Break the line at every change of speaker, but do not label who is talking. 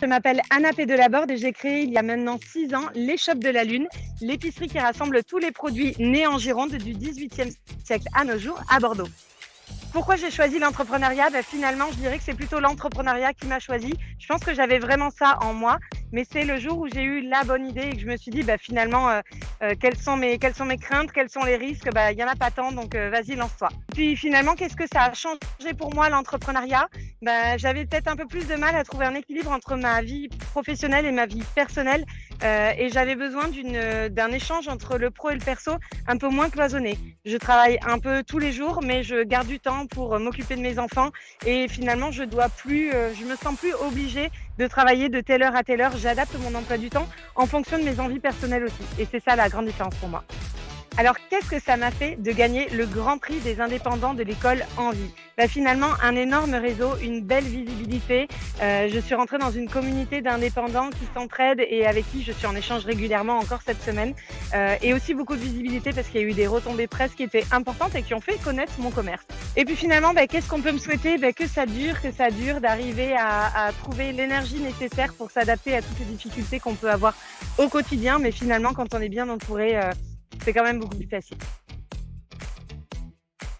Je m'appelle Anna Pédelaborde et j'ai créé il y a maintenant 6 ans l'Échoppe de la Lune, l'épicerie qui rassemble tous les produits nés en Gironde du XVIIIe siècle à nos jours à Bordeaux. Pourquoi j'ai choisi l'entrepreneuriat? Finalement, je dirais que c'est plutôt l'entrepreneuriat qui m'a choisi. Je pense que j'avais vraiment ça en moi, mais c'est le jour où j'ai eu la bonne idée et que je me suis dit, finalement, quelles sont mes craintes, quels sont les risques? Il y en a pas tant, donc vas-y, lance-toi. Puis finalement, qu'est-ce que ça a changé pour moi, l'entrepreneuriat? J'avais peut-être un peu plus de mal à trouver un équilibre entre ma vie professionnelle et ma vie personnelle, et j'avais besoin d'un échange entre le pro et le perso un peu moins cloisonné. Je travaille un peu tous les jours, mais je garde du temps pour m'occuper de mes enfants et finalement, je me sens plus obligée de travailler de telle heure à telle heure. J'adapte mon emploi du temps en fonction de mes envies personnelles aussi. Et c'est ça la grande différence pour moi. Alors, qu'est-ce que ça m'a fait de gagner le Grand Prix des indépendants de l'école Envie? Finalement, un énorme réseau, une belle visibilité. Je suis rentrée dans une communauté d'indépendants qui s'entraident et avec qui je suis en échange régulièrement encore cette semaine. Et aussi beaucoup de visibilité parce qu'il y a eu des retombées presse qui étaient importantes et qui ont fait connaître mon commerce. Et puis finalement, qu'est-ce qu'on peut me souhaiter? Que ça dure, d'arriver à trouver l'énergie nécessaire pour s'adapter à toutes les difficultés qu'on peut avoir au quotidien. Mais finalement, quand on est bien entouré, c'est quand même beaucoup plus facile.